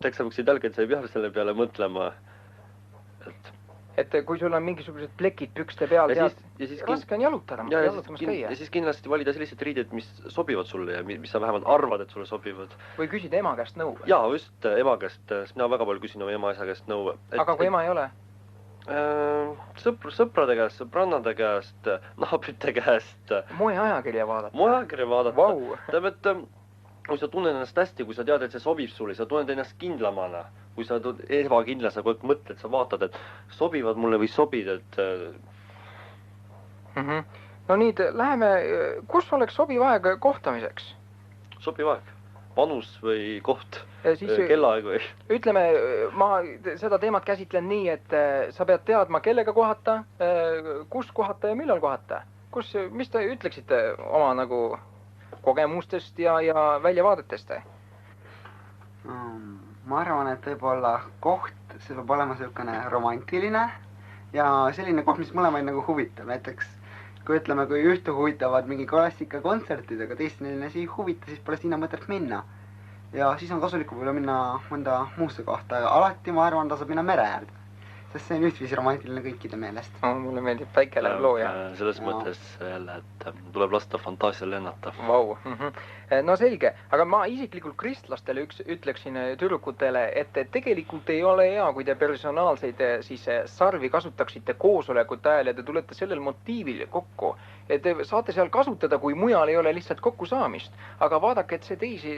Täksapuksid jalged, sa ei pea selle peale mõtlema. Et kui sul on mingisugused plekid pükste peal, raske on jalutamas käia. Ja siis kindlasti valida sellised riided, mis sobivad sulle ja mis sa vähemalt arvad, et sulle sobivad. Või küsida ema käest nõu? Jaa, just ema käest. Mina väga palju küsin oma ema isa käest nõu. Aga kui ema ei ole? Sõprade käest, sõbrannade käest, naabrite käest. Moeajakirja vaadata. Moeajakirja vaadata. Vau. Tähendab, kui sa tunned ennast hästi, kui sa tead, et see sobib sulle, sa tunned ennast kindlamana. Kui sa ebakindla, sa kogu aeg mõtled, sa vaatad, et sobivad mulle või sobid, et... No nüüd, läheme, kus oleks sobiv aeg kohtamiseks? Sobiv aeg? Vanus või koht? Siis, kellaaeg või? Ütleme, ma seda teemat käsitlen nii, et sa pead teadma, kellega kohata, kus kohata ja millal kohata. Mis te ütleksite oma nagu kogemustest ja väljavaadetest? Ma arvan, et võib-olla koht, see peab olema selline romantiline ja selline koht, mis mõlemaid nagu huvitab. Näiteks, kui ütleme, kui ühte huvitavad mingi klassikakontserdid, aga teist neile ei huvita, siis pole sinna mõtet minna. Ja siis on kasulik võib-olla minna mõnda muusse kohta. Alati ma arvan, ta saab minna mere äärde. Sest see on ühtviisi romantiline kõikide meelest. Mulle meeldib päike läheb looja. Selles mõttes jälle, et tuleb lasta fantaasial lennata. Vau. No selge, aga ma isiklikult kristlastele ütleksin tüdrukutele, et tegelikult ei ole hea, kui te personaalseid siis sarvi kasutaksite koosolekute ajal ja te tulete sellel motiivil kokku. Et te saate seal kasutada, kui mujal ei ole lihtsalt kokku saamist. Aga vaadake, et see teisi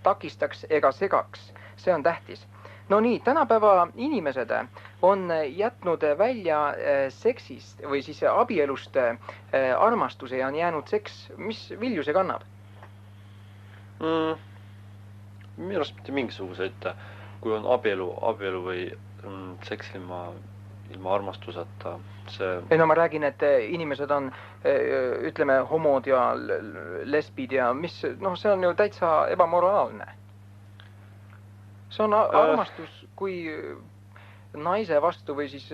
takistaks ega segaks. See on tähtis. No nii, tänapäeva inimesed on jätnud välja seksist või siis abielust armastuse ja on jäänud seks. Mis vilju see kannab? Minu arust mitte mingisuguseid, kui on abielu või seks ilma armastuseta. Ei, no ma räägin, et inimesed on, ütleme, homod ja lesbid ja mis, noh, see on ju täitsa ebamoraalne. See on armastus kui naise vastu või siis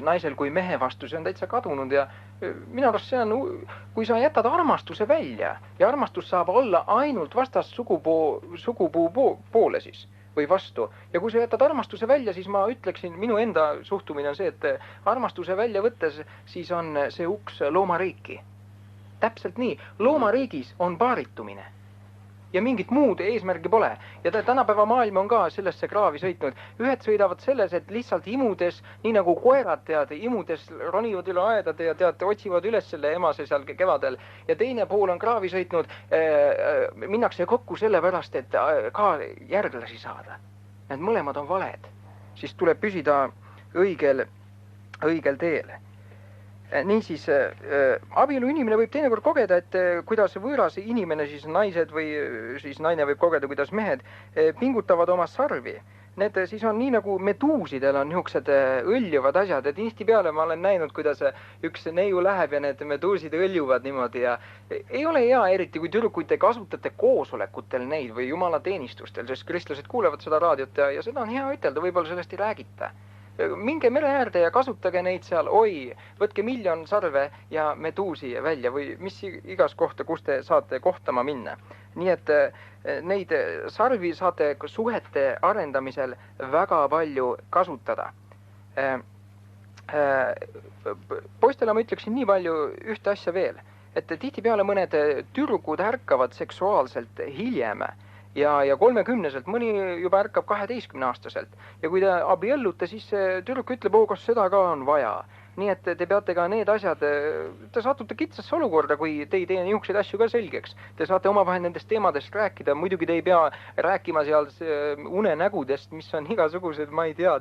naisel kui mehe vastu, see on täitsa kadunud ja minu arust see on, kui sa jätad armastuse välja ja armastus saab olla ainult vastast sugupuu poole siis või vastu. Ja kui sa jätad armastuse välja, siis ma ütleksin, minu enda suhtumine on see, et armastuse välja võttes, siis on see uks loomariiki. Täpselt nii, loomariigis on paaritumine. Ja mingit muud eesmärgi pole. Ja tänapäeva maailm on ka sellesse kraavi sõitnud. Ühed sõidavad selles, et lihtsalt imudes, nii nagu koerad imudes ronivad üle aedade ja otsivad üles selle emase seal kevadel. Ja teine pool on kraavi sõitnud, minnakse kokku selle pärast, et ka järglasi saada. Need mõlemad on valed. Siis tuleb püsida õigel teel. Niisiis, abielu inimene võib teinekord kogeda, et kuidas võõras inimene, siis naised või siis naine võib kogeda, kuidas mehed pingutavad oma sarvi. Need siis on nii nagu meduusidel on niisugused õljuvad asjad, et insti peale ma olen näinud, kuidas üks neiu läheb ja need meduusid õljuvad niimoodi ja ei ole hea eriti, kui tüdrukuid te kasutate koosolekutel neid või jumalateenistustel, sest kristlased kuulevad seda raadiot ja seda on hea ütelda, võib-olla sellest ei räägita. Minge mere äärde ja kasutage neid seal, võtke 1 miljon sarve ja meduusi välja või mis igas kohta, kus te saate kohtama minna. Nii et neid sarvi saate suhete arendamisel väga palju kasutada. Poistele ma ütleksin nii palju ühte asja veel, et tihtipeale mõned tüdrukud ärkavad seksuaalselt hiljem ja 30-selt, mõni juba ärkab 12-aastaselt. Ja kui te abiellute, siis tüdruk ütleb, kas seda ka on vaja. Nii et te peate ka need asjad, te satute kitsasse olukorda, kui te ei tee niisuguseid asju ka selgeks. Te saate omavahel nendest teemadest rääkida, muidugi te ei pea rääkima seal unenägudest, mis on igasugused, ma ei tea,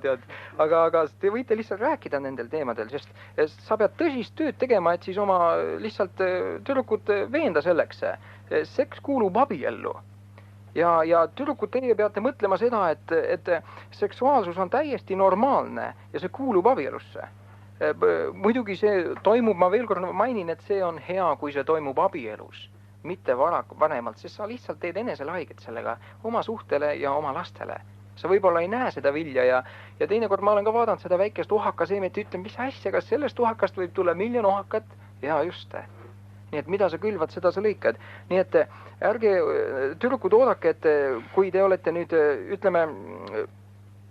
aga te võite lihtsalt rääkida nendel teemadel, sest sa pead tõsist tööd tegema, et siis oma lihtsalt tüdrukut veenda selleks. Seks kuulub abiellu. Ja tüdrukud, teie peate mõtlema seda, et seksuaalsus on täiesti normaalne ja see kuulub abielusse. Muidugi see toimub, ma veel kord mainin, et see on hea, kui see toimub abielus, mitte vanemalt, sest sa lihtsalt teed enesele haiget sellega oma suhtele ja oma lastele. Sa võib-olla ei näe seda vilja ja teinekord ma olen ka vaadanud seda väikest ohakaseemet ja ütlen, mis asja, kas sellest ohakast võib tulla 1 miljon ohakat? Ja just. nii et mida sa külvad, seda sa lõikad. nii et ärge tüdrukud oodake, et kui te olete nüüd, ütleme,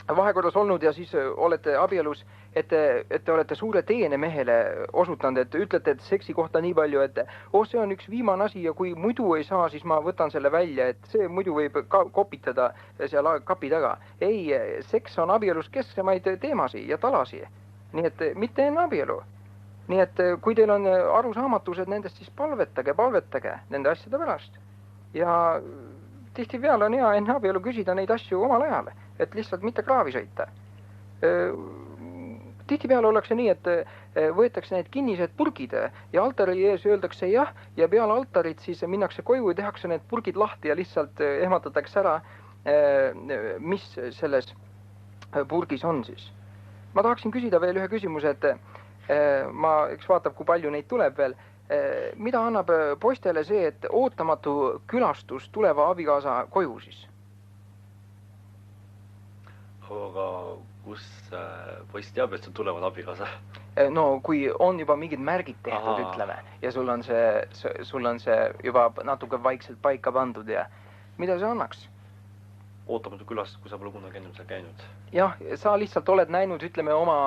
vahekorras olnud ja siis olete abielus, et te olete suure teene mehele osutanud, et ütlete, et seksi kohta nii palju, et see on üks viimane asi ja kui muidu ei saa, siis ma võtan selle välja, et see muidu võib kopitada seal kapi taga. Ei, seks on abielus kesksemaid teemasid ja talasi. Nii et mitte enne abielu. Nii et kui teil on arusaamatused nendest, siis palvetage nende asjade pärast. Ja tihtipeale on hea enne abielu küsida neid asju omal ajal, et lihtsalt mitte kraavi sõita. Tihtipeale ollakse nii, et võetakse need kinnised purgid ja altari ees öeldakse jah ja peale altarit siis minnakse koju ja tehakse need purgid lahti ja lihtsalt ehmatatakse ära, mis selles purgis on siis. Ma tahaksin küsida veel ühe küsimuse, et eks vaatab, kui palju neid tuleb veel. Mida annab poistele see, et ootamatu külastus tuleva abikaasa koju siis? Aga kus poiss teab, et see tulevad abikaasa? No kui on juba mingid märgid tehtud, ütleme, ja sul on see juba natuke vaikselt paika pandud ja mida see annaks? Ootamatu külastus, kui sa pole kunagi ennem seal käinud. Jah, sa lihtsalt oled näinud, ütleme, oma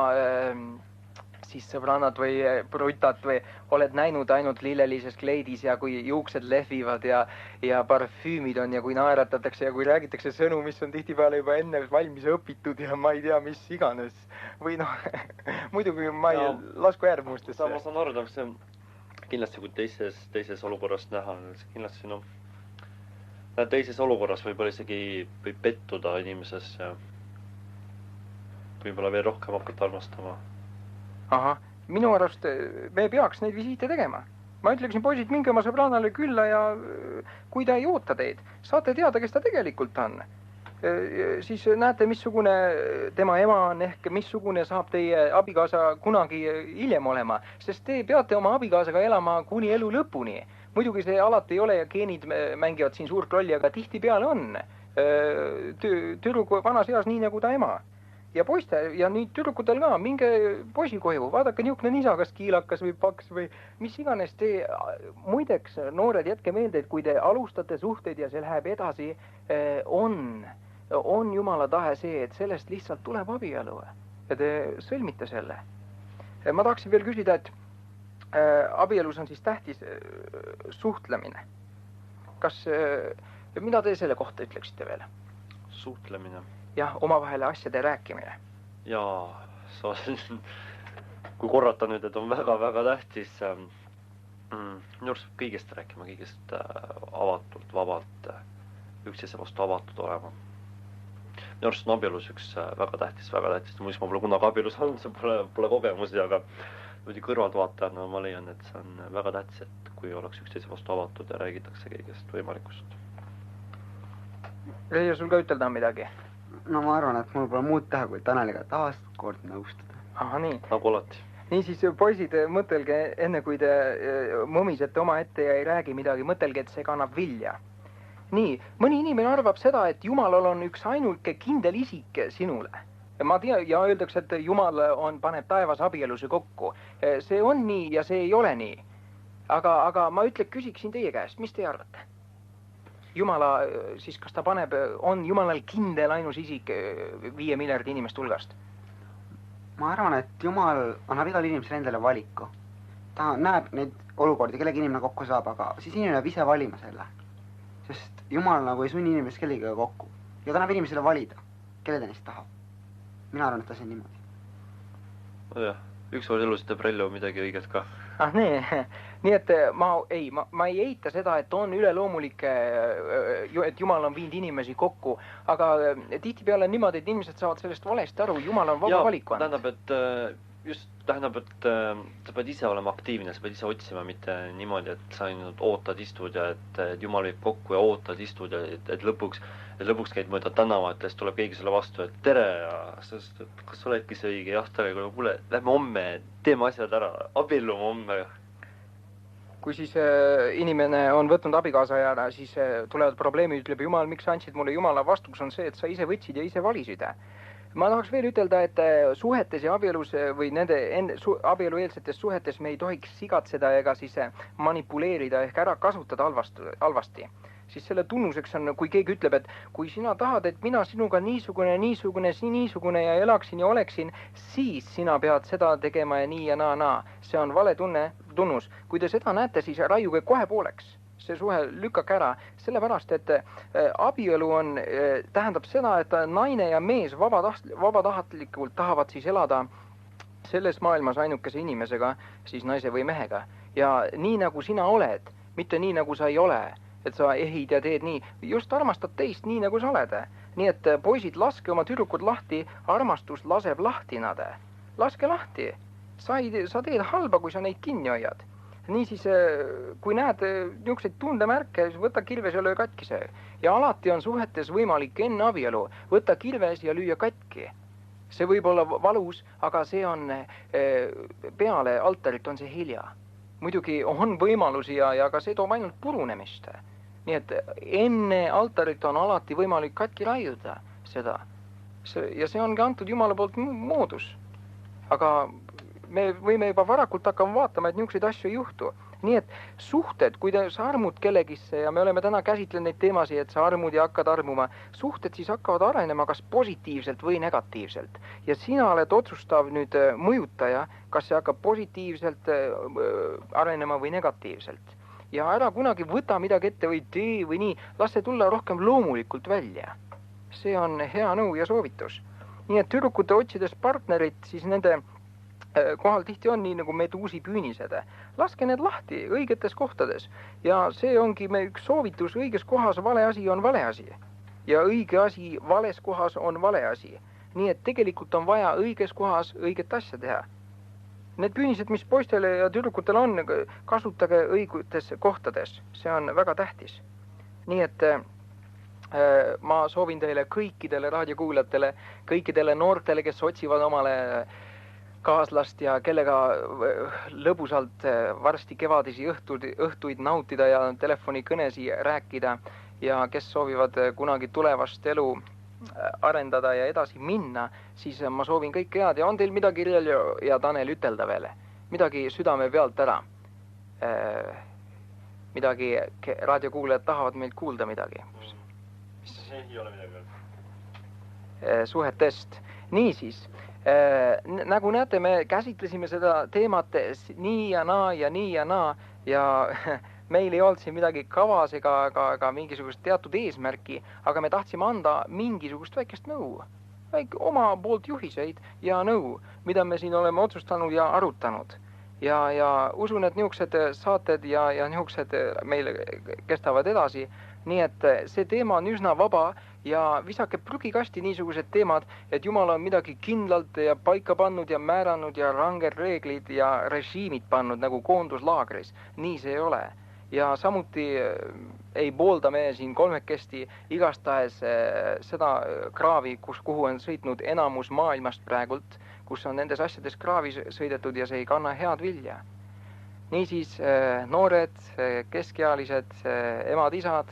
siis sõbrannad või brutad või oled näinud ainult lillelises kleidis ja kui juuksed lehvivad ja parfüümid on ja kui naeratatakse ja kui räägitakse sõnu, mis on tihtipeale juba enne valmis õpitud ja ma ei tea, mis iganes. Või noh, muidugi ma ei lasku äärmustesse. Ma saan aru, see kindlasti kui teises olukorras näha, kindlasti teises olukorras võib-olla isegi võib pettuda inimeses ja võib-olla veel rohkem hakata armastama. Ahah, minu arust me peaks neid visiite tegema. Ma ütleksin, poisid, minge oma sõbrannale külla ja kui ta ei oota teid, saate teada, kes ta tegelikult on. Siis näete, missugune tema ema on ehk missugune saab teie abikaasa kunagi hiljem olema, sest te peate oma abikaasaga elama kuni elu lõpuni. Muidugi see alati ei ole ja geenid mängivad siin suurt rolli, aga tihtipeale on. Tüdruku vanas eas nii nagu ta ema. Ja poiste ja nüüd tüdrukutel ka, minge poisi koju, vaadake niisugune nisa, kas kiilakas või paks või mis iganes te, muideks noored, jätke meelde, et kui te alustate suhteid ja see läheb edasi, on Jumala tahe see, et sellest lihtsalt tuleb abielu ja te sõlmite selle. Ma tahaksin veel küsida, et abielus on siis tähtis suhtlemine. Mida te selle kohta ütleksite veel? Suhtlemine. Jah, omavahele asjade rääkimine. Jaa, kui korrata nüüd, et on väga-väga tähtis minu arust kõigest rääkima, kõigest avatult, vabalt, üksteise vastu avatud olema. Minu arust on abielus üks väga tähtis, muidugi ma pole kunagi abielus olnud, see pole kogemusi, aga kõrvaltvaatajana ma leian, et see on väga tähtis, et kui oleks üksteise vastu avatud ja räägitakse kõigest võimalikust. Reia, sul ka ütelda midagi? No ma arvan, et mul pole muud teha, kui Taneliga taas kord nõustuda. Aha, nii. Nagu alati. Nii siis, poisid, mõtelge enne, kui te mõmisete oma ette ja ei räägi midagi, mõtelge, et see kannab vilja. Nii, mõni inimene arvab seda, et Jumalal on üks ainuke kindel isik sinule. Ma tean, ja öeldakse, et Jumal paneb taevas abieluse kokku. See on nii ja see ei ole nii. Aga ma küsiksin teie käest, mis te arvate? Jumala, siis kas ta on Jumalal kindel ainus isik 5 miljardi inimest hulgast? Ma arvan, et Jumal annab igal inimesele endale valiku. Ta näeb neid olukordi, kellegi inimene kokku saab, aga siis inimene peab ise valima selle. Sest Jumal nagu ei sunni inimest kellegagi kokku. Ja ta näeb inimesele valida, kelle ta neist tahab. Mina arvan, et ta see on niimoodi. Jah, ükskord elus teeb Rello midagi õiget ka. Nii et ma ei eita seda, et on üleloomulik, et Jumal on viinud inimesi kokku, aga tihtipeale on niimoodi, et inimesed saavad sellest valesti aru, Jumal on vaba valiku andnud. Tähendab, et sa pead ise olema aktiivne, sa pead ise otsima, mitte niimoodi, et sa ainult ootad, istud ja et Jumal viib kokku ja ootad, istud ja et lõpuks käid mööda tänavat ja siis tuleb keegi sulle vastu, et tere ja kas oledki see õige, jah, tere, kuule, lähme homme, teeme asjad ära, abiellume homme. Kui siis inimene on võtnud abikaasa ja siis tulevad probleemid, ütleb Jumal, miks sa andsid mulle? Jumala vastus on see, et sa ise võtsid ja ise valisid. ma tahaks veel ütelda, et suhetes ja abielus või nende abielueelsetes suhetes me ei tohiks sigatseda ega siis manipuleerida ehk ära kasutada halvasti. Siis selle tunnuseks on, kui keegi ütleb, et kui sina tahad, et mina sinuga niisugune ja elaksin ja oleksin, siis sina pead seda tegema ja nii ja naa. See on vale tunnus. Kui te seda näete, siis raiuge kohe pooleks. See suhe lükkake ära, sellepärast, et abielu tähendab seda, et naine ja mees vabatahtlikult tahavad siis elada selles maailmas ainukese inimesega, siis naise või mehega. Ja nii nagu sina oled, mitte nii nagu sa ei ole, et sa ehid ja teed nii, just armastad teist nii nagu sa oled. Nii et poisid, laske oma tüdrukud lahti, armastus laseb lahti nad. Laske lahti, sa teed halba, kui sa neid kinni hoiad. Niisiis, kui näed niisuguseid tundemärke, siis võta kirves ja löö katki see. Ja alati on suhetes võimalik enne abielu võtta kirves ja lüüa katki. See võib olla valus, aga see on peale altarit on see hilja. Muidugi on võimalusi ja ka see toob ainult purunemist. Nii et enne altarit on alati võimalik katki raiuda seda. Ja see ongi antud Jumala poolt moodus. Aga me võime juba varakult hakkama vaatama, et niisuguseid asju ei juhtu. Nii et suhted, kui sa armud kellegisse ja me oleme täna käsitlenud neid teemasid, et sa armud ja hakkad armuma, suhted siis hakkavad arenema kas positiivselt või negatiivselt. Ja sina oled otsustav nüüd mõjutaja, kas see hakkab positiivselt arenema või negatiivselt. Ja ära kunagi võta midagi ette või tee või nii, las see tulla rohkem loomulikult välja. See on hea nõu ja soovitus. Nii et tüdrukute otsides partnerit, siis nende kohal tihti on nii nagu meduusi püünised. Laske need lahti õigetes kohtades. Ja see ongi me üks soovitus, õiges kohas vale asi on vale asi. Ja õige asi vales kohas on vale asi. Nii et tegelikult on vaja õiges kohas õiget asja teha. Need püünised, mis poistele ja tüdrukutel on, kasutage õigetes kohtades. See on väga tähtis. Nii et ma soovin teile kõikidele raadiokuulajatele, kõikidele noortele, kes otsivad omale kaaslast ja kellega lõbusalt varsti kevadisi õhtuid nautida ja telefonikõnesi rääkida ja kes soovivad kunagi tulevast elu arendada ja edasi minna, siis ma soovin kõike head. Ja on teil midagi Reljo ja Tanel ütelda veel? Midagi südame pealt ära? Midagi raadiokuulajad tahavad meilt kuulda midagi? Ei ole midagi veel. Suhetest. Niisiis. Nagu näete, me käsitlesime seda teemat nii ja naa ja meil ei olnud siin midagi kavas ega mingisugust teatud eesmärki, aga me tahtsime anda mingisugust väikest nõu, oma poolt juhiseid ja nõu, mida me siin oleme otsustanud ja arutanud. Ja usun, et niisugused saated ja niisugused meil kestavad edasi, nii et see teema on üsna vaba ja visake prügikasti niisugused teemad, et Jumal on midagi kindlalt ja paika pannud ja määranud ja ranged reeglid ja režiimid pannud nagu koonduslaagris. Nii see ei ole. Ja samuti ei poolda me siin kolmekesti igastahes seda kraavi, kuhu on sõitnud enamus maailmast praegult, kus on nendes asjades kraavi sõidetud ja see ei kanna head vilja. Niisiis noored, keskealised, emad, isad,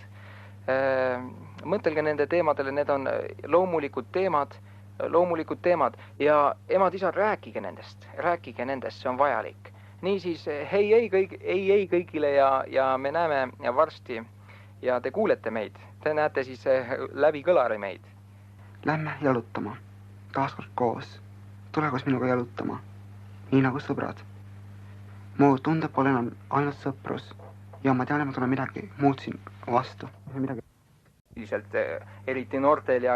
mõtelge nende teemadele, need on loomulikud teemad ja emad, isad, rääkige nendest, see on vajalik. Niisiis, ei kõigile ja me näeme varsti ja te kuulete meid, te näete siis läbi kõlari meid. Lähme jalutama, taaskord koos, tule koos minuga jalutama, nii nagu sõbrad. Mu tunde pole enam ainult sõprus ja ma tean, et ma tulen midagi muud siin vastu. Eriti noortel ja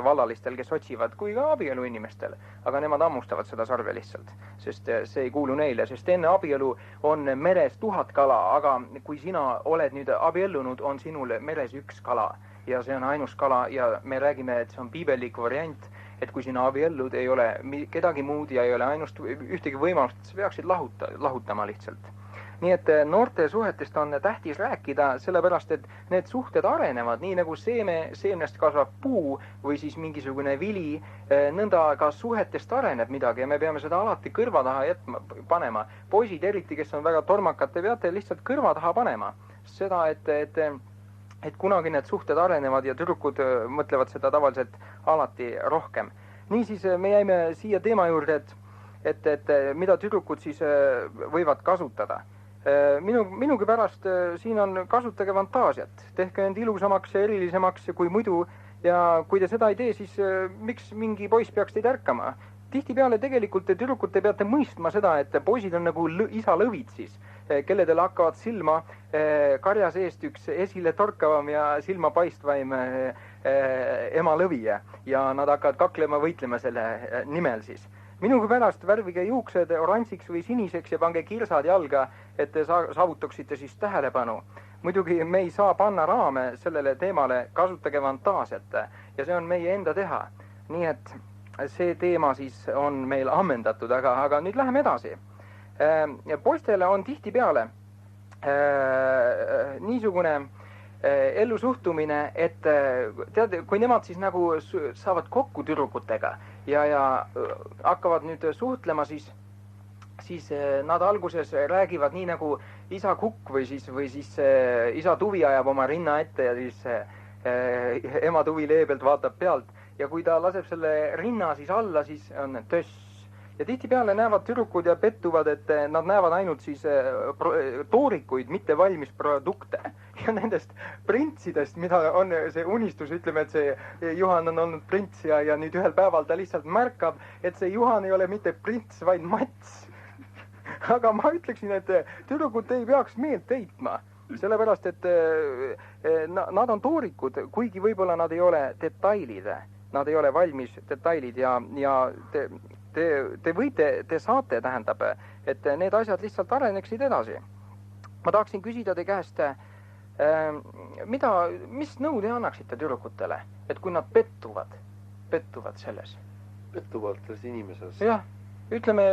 vallalistel, kes otsivad, kui ka abielu inimestel. Aga nemad ammustavad seda sarve lihtsalt, sest see ei kuulu neile, sest enne abielu on meres 1000 kala, aga kui sina oled nüüd abiellunud, on sinul meres 1 kala ja see on ainus kala ja me räägime, et see on piibellik variant, et kui sina abiellud, ei ole kedagi muud ja ei ole ainust ühtegi võimalust, sa peaksid lahutama lihtsalt. Nii et noorte suhetest on tähtis rääkida, sellepärast, et need suhted arenevad, nii nagu seemnest kasvab puu või siis mingisugune vili, nõnda ka suhetest areneb midagi ja me peame seda alati kõrva taha panema. Poisid eriti, kes on väga tormakad, te peate lihtsalt kõrva taha panema. Seda, et kunagi need suhted arenevad ja tüdrukud mõtlevad seda tavaliselt alati rohkem. niisiis me jäime siia teema juurde, et mida tüdrukud siis võivad kasutada. Minugi pärast siin on kasutage fantaasiat, tehke end ilusamaks ja erilisemaks kui muidu ja kui te seda ei tee, siis miks mingi poiss peaks teid ärkama? Tihtipeale tegelikult tüdrukud te peate mõistma seda, et poisid on nagu isa lõvid siis, kelledel hakkavad silma karja seest üks esile torkavam ja silma paistvaim ema lõvi ja nad hakkavad kaklema, võitlema selle nimel siis. Minugi pärast värvige juuksed oranžiks või siniseks ja pange kirsad jalga, et te saavutaksite siis tähelepanu. Muidugi me ei saa panna raame sellele teemale, kasutage fantaasiat ja see on meie enda teha. Nii et see teema siis on meil ammendatud, aga nüüd läheme edasi. Poistele on tihtipeale niisugune ellusuhtumine, et tead, kui nemad siis nagu saavad kokku tüdrukutega ja hakkavad nüüd suhtlema, siis nad alguses räägivad nii nagu isa kukk või siis isa tuvi ajab oma rinna ette ja siis ema tuvi leebelt vaatab pealt ja kui ta laseb selle rinna siis alla, siis on töss. Ja tihtipeale näevad tüdrukud ja pettuvad, et nad näevad ainult siis toorikuid, mitte valmis produkte. Ja nendest printsidest, mida on see unistus, ütleme, et see Juhan on olnud prints ja nüüd ühel päeval ta lihtsalt märkab, et see Juhan ei ole mitte prints, vaid Mats. Aga ma ütleksin, et tüdrukud ei peaks meelt heitma, sellepärast, et nad on toorikud, kuigi võib-olla nad ei ole detailid. Nad ei ole valmis detailid ja te saate, tähendab, et need asjad lihtsalt areneksid edasi. Ma tahaksin küsida te käest, mis nõu te annaksite tüdrukutele, et kui nad pettuvad selles? Pettuvad selles inimeses? Jah, ütleme,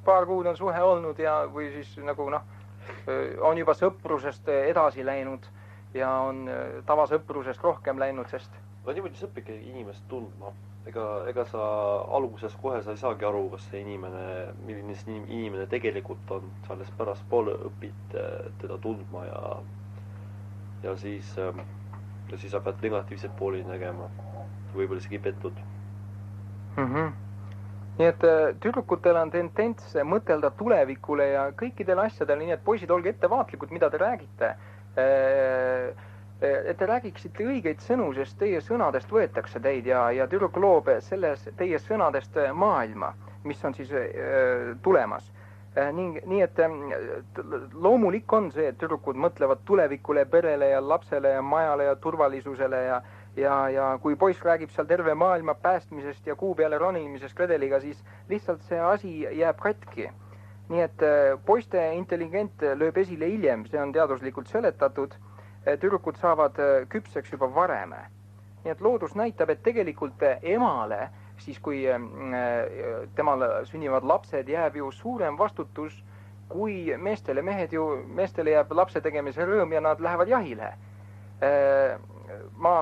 paar kuud on suhe olnud või siis nagu on juba sõprusest edasi läinud ja on tavasõprusest rohkem läinud, sest no niimoodi sa õpidki inimest tundma. Ega sa alguses kohe sa ei saagi aru, kas see inimene, milline see inimene tegelikult on. Sa alles pärast poole õpid teda tundma ja siis hakkad negatiivseid pooli nägema. Võib-olla isegi pettud. Nii et tüdrukutel on tendents mõtelda tulevikule ja kõikidele asjadele, nii et poisid, olge ettevaatlikud, mida te räägite. Et te räägiksite õigeid sõnu, sest teie sõnadest võetakse teid ja tüdruk loob selles teie sõnadest maailma, mis on siis tulemas. Nii et loomulik on see, et tüdrukud mõtlevad tulevikule, perele ja lapsele ja majale ja turvalisusele ja kui poiss räägib seal terve maailma päästmisest ja kuu peale ronimisest redeliga, siis lihtsalt see asi jääb katki. Nii et poiste intelligent lööb esile hiljem, see on teaduslikult seletatud. Tüdrukud saavad küpseks juba varem. Nii et loodus näitab, et tegelikult emale, siis kui temal sünnivad lapsed, jääb ju suurem vastutus kui meestele. Meestele jääb lapse tegemise rõõm ja nad lähevad jahile. Ma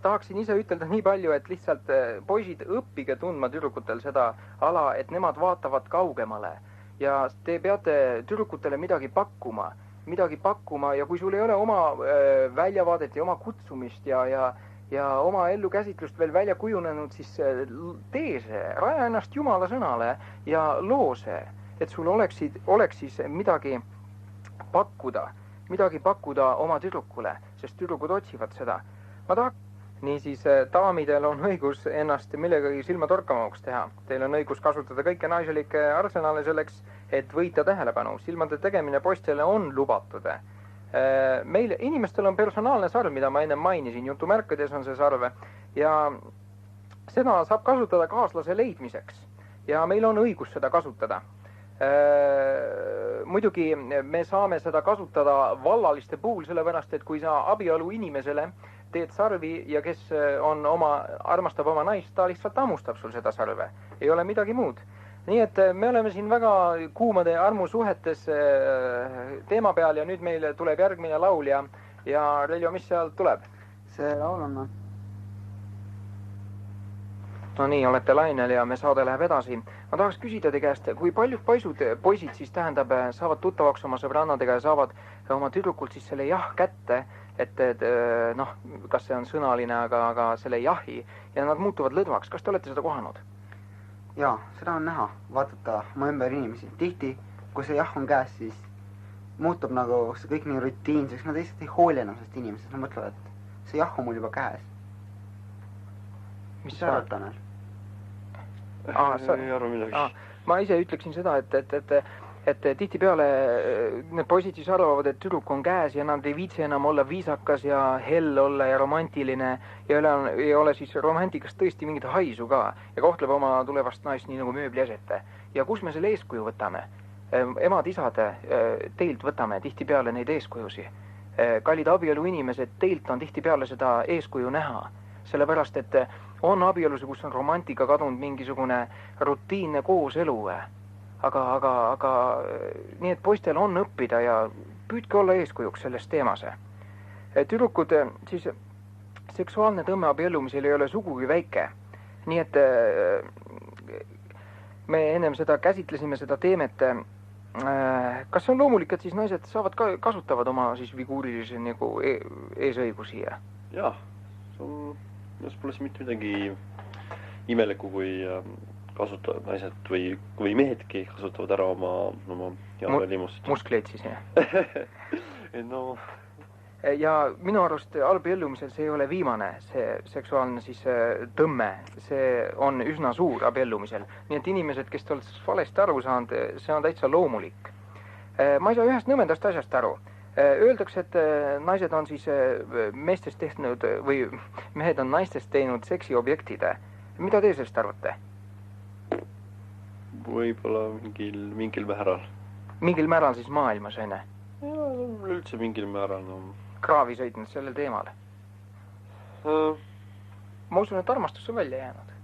tahaksin ise ütelda nii palju, et lihtsalt poisid õppige tundma tüdrukutel seda ala, et nemad vaatavad kaugemale ja te peate tüdrukutele midagi pakkuma ja kui sul ei ole oma väljavaadet ja oma kutsumist ja oma ellukäsitlust veel välja kujunenud, siis tee see, raja ennast Jumala sõnale ja loo see, et sul oleks siis midagi pakkuda oma tüdrukule, sest tüdrukud otsivad seda. Niisiis, daamidel on õigus ennast millegagi silma torkamaks teha. Teil on õigus kasutada kõike naiselikke arsenale selleks, et võita tähelepanu. Silmade tegemine poistele on lubatud. Meil inimestel on personaalne sarv, mida ma enne mainisin. Jutumärkades on see sarv ja seda saab kasutada kaaslase leidmiseks ja meil on õigus seda kasutada. Muidugi me saame seda kasutada vallaliste puhul, sellepärast, et kui sa abielu inimesele teed sarvi ja kes armastab oma naist, ta lihtsalt hammustab sul seda sarve. Ei ole midagi muud. Nii et me oleme siin väga kuumade armusuhetes teema peal ja nüüd meil tuleb järgmine laul ja Reljo, mis seal tuleb? See laul on No nii, olete lainel ja me saade läheb edasi. Ma tahaks küsida te käest, kui paljud poisid siis tähendab, saavad tuttavaks oma sõbrannadega ja saavad oma tüdrukult siis selle jah kätte, et noh, kas see on sõnaline, aga selle jahi ja nad muutuvad lõdvaks. Kas te olete seda kohanud? Jaa, seda on näha, vaadata oma ümber inimesi. Tihti, kui see jah on käes, siis muutub nagu see kõik nii rutiinseks, nad lihtsalt ei hooli enam sellest inimesest, nad mõtlevad, et see jah on mul juba käes. Mis sa arvad, Tanel? Ei arva midagi. Ma ise ütleksin seda, et tihtipeale need poisid siis arvavad, et tüdruk on käes ja nad ei viitsi enam olla viisakas ja hell olla ja romantiline ja ei ole siis romantikast tõesti mingit haisu ka ja kohtleb oma tulevast naist nii nagu mööbliasete. Ja kus me selle eeskuju võtame? Emad, isad, teilt võtame tihtipeale neid eeskujusi. Kallid abielu inimesed, teilt on tihtipeale seda eeskuju näha. Sellepärast, et on abielus, kus on romantika kadunud mingisugune rutiinne kooselu. Aga nii, et poistel on õppida ja püüdke olla eeskujuks selles teemas. Tüdrukud, siis seksuaalne tõmme abiellumisel ei ole sugugi väike. Nii, et me ennem seda käsitlesime seda teemet. Kas see on loomulik, et siis naised saavad kasutavad oma siis viguurilisi nagu eesõigusi? Jah, see pole mitte midagi imelikku, kui kasutavad naised või mehedki kasutavad ära oma välimust. Muskleid siis, jah? No. Ja minu arust abiellumisel see ei ole viimane, see seksuaalne siis tõmme, see on üsna suur abiellumisel. Nii et inimesed, kes te olete valesti aru saanud, see on täitsa loomulik. Ma ei saa ühest nõmendast asjast aru. Öeldakse, et naised on siis meestest tehtud või mehed on naistest teinud seksiobjektide. Mida te sellest arvate? Võib-olla mingil määral. Mingil määral siis maailmas, õnne? Ja, üldse mingil määral. No. Kraavi sõitnud sellel teemal? Ma usun, et armastus on välja jäänud.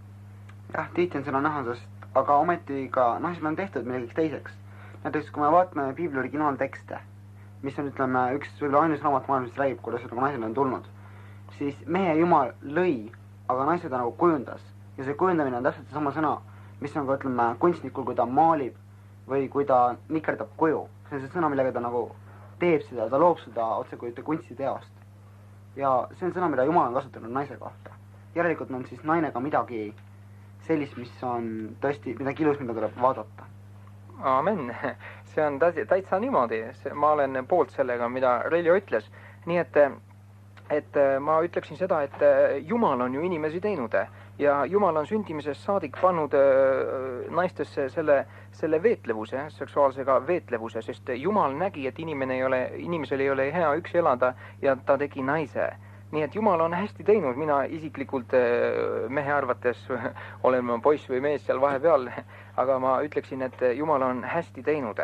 Jah, tihti on seda näha, aga ometi ka naised on tehtud milligiks teiseks. Näiteks, kui me vaatame Piibli originaaltekste, mis on, ütleme, üks ainus raamat maailmas, mis räägib, kuidas naised on tulnud, siis mehe Jumal lõi, aga naised on nagu kujundas. Ja see kujundamine on täpselt sama sõna, mis on ka, ütleme, kunstnikul, kui ta maalib või kui ta nikerdab kuju. See on see sõna, millega ta nagu teeb seda, ta loob seda otse kui kunstiteost. Ja see on sõna, mida Jumal on kasutanud naise kohta. Järelikult on siis naine ka midagi sellist, mis on tõesti midagi ilus, mida tuleb vaadata. Amen. See on täitsa niimoodi. Ma olen poolt sellega, mida Reljo ütles. Nii et ma ütleksin seda, et Jumal on ju inimesi teinud ja Jumal on sündimisest saadik pannud naistesse selle veetlevuse, seksuaalsega veetlevuse, sest Jumal nägi, et inimesel ei ole hea üksi elada ja ta tegi naise. Nii et Jumal on hästi teinud, mina isiklikult mehe arvates olen ma poiss või mees seal vahepeal, aga ma ütleksin, et Jumal on hästi teinud.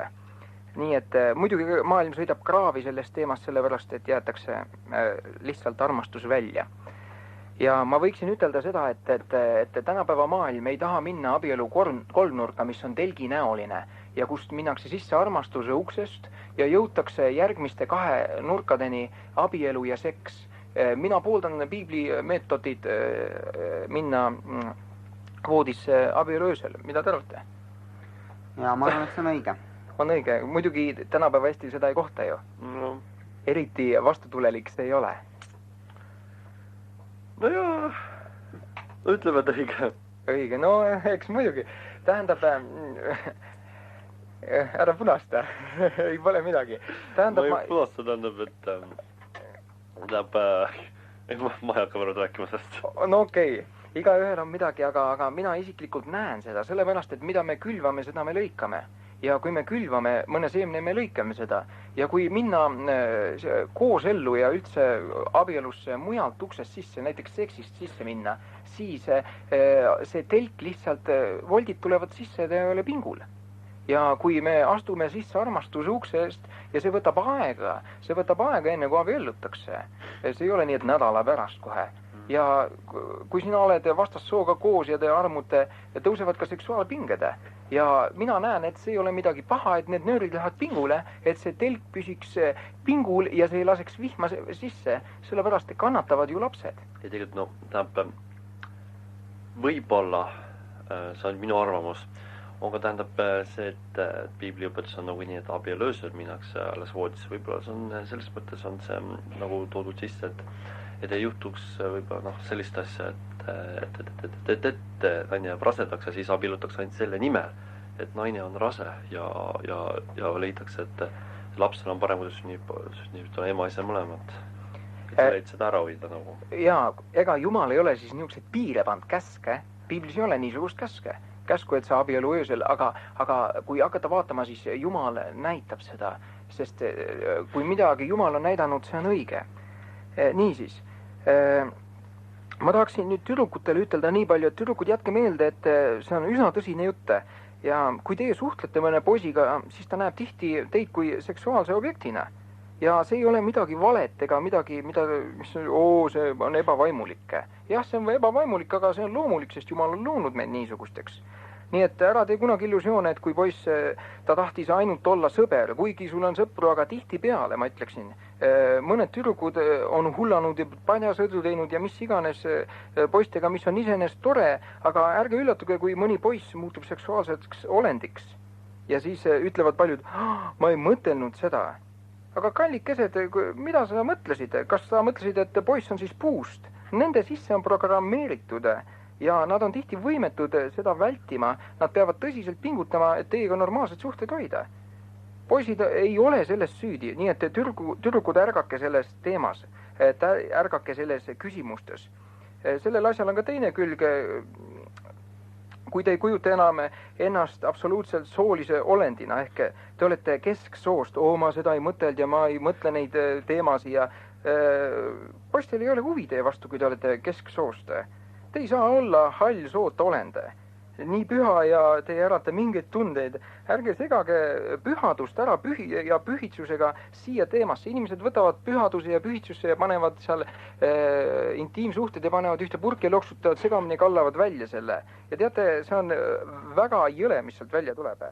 Nii et muidugi maailm sõidab kraavi sellest teemast sellepärast, et jäetakse lihtsalt armastus välja. Ja ma võiksin ütelda seda, et tänapäeva maailm ei taha minna abielu kolmnurka, mis on telginäoline ja kust minnakse sisse armastuse uksest ja jõutakse järgmiste kahe nurkadeni abielu ja seks. Mina pooldan Piibli meetodid minna voodisse abielu öösel. Mida te arvate? Ja ma arvan, et see on õige. On õige. Muidugi tänapäeva Eestil seda ei kohta ju. No. Eriti vastutulelik see ei ole. No jaa, ütlevad õige. Õige, no eks muidugi. Tähendab, ära punasta, ei pole midagi. Tähendab, ma ei punasta, tähendab, et ma ei hakka võrud rääkima sellest. No okei, igaühel on midagi, aga mina isiklikult näen seda, sellepärast, et mida me külvame, seda me lõikame. Ja kui me külvame mõne seemne, me lõikame seda. Ja kui minna koos ellu ja üldse abielusse mujalt uksest sisse, näiteks seksist sisse minna, siis see telk lihtsalt, voldid tulevad sisse, ta ei ole pingul. Ja kui me astume sisse armastuse uksest ja see võtab aega enne kui abiellutakse. See ei ole nii, et nädala pärast kohe. Ja kui sina oled vastassooga koos ja te armute, tõusevad ka seksuaalpinged. Ja mina näen, et see ei ole midagi paha, et need nöörid lähevad pingule, et see telk püsiks pingul ja see ei laseks vihma sisse, sellepärast kannatavad ju lapsed. Ja tegelikult, tähendab, võib-olla, see on minu arvamus, on ka tähendab see, et piibliõpetus on nagu nii, et abielöösel minnakse alles voodisse, võib-olla see on, selles mõttes on see nagu toodud sisse, et ei juhtuks võib-olla sellist asja, et naine jääb rasedaks ja siis abiellutakse ainult selle nimel, et naine on rase ja leitakse, et lapsel on parem, kui sünnib ema ja isa mõlemad. Et seda ära hoida nagu. Jaa, ega Jumal ei ole siis niisugused piire pand käske. Piiblis ei ole niisugust käsku, et sa abielu öösel, aga kui hakata vaatama, siis Jumal näitab seda, sest kui midagi Jumal on näidanud, see on õige. Niisiis, ma tahaksin nüüd tüdrukutele ütelda nii palju, et tüdrukud jätke meelde, et see on üsna tõsine jutt ja kui teie suhtlete mõne poisiga, siis ta näeb tihti teid kui seksuaalse objektina. Ja see ei ole midagi valet ega midagi, mis see on ebavaimulik. Jah, see on ebavaimulik, aga see on loomulik, sest Jumal on loonud meid niisugusteks. Nii et ära tee kunagi illusioone, et kui poiss, ta tahtis ainult olla sõber, kuigi sul on sõpru, aga tihti peale, ma ütleksin. Mõned tüdrukud on hullanud ja padjasõdu teinud ja mis iganes poistega, mis on iseenesest tore, aga ärge üllatuge, kui mõni poiss muutub seksuaalseks olendiks. Ja siis ütlevad paljud, ma ei mõtelnud seda. Aga kallikesed, mida sa mõtlesid? Kas sa mõtlesid, et poiss on siis puust? Nende sisse on programmeeritud ja nad on tihti võimetud seda vältima. Nad peavad tõsiselt pingutama, et teiega normaalsed suhted hoida. Poisid ei ole selles süüdi, nii et tüdrukud ärgake selles teemas, ärgake selles küsimustes. Sellel asjal on ka teine külg. Kui te ei kujuta enam ennast absoluutselt soolise olendina, ehk te olete kesksoost, ma seda ei mõtelnud ja ma ei mõtle neid teemasi ja poistel ei ole huvi teie vastu, kui te olete kesksoost. Te ei saa olla hall soota olende. Nii püha ja te ei ärata mingeid tundeid. Ärge segage pühadust ära ja pühitsusega siia teemasse. Inimesed võtavad pühaduse ja pühitsusse ja panevad seal intiimsuhted ja panevad ühte purki ja loksutavad segamini ja kallavad välja selle. Ja teate, see on väga jõle, mis sealt välja tuleb.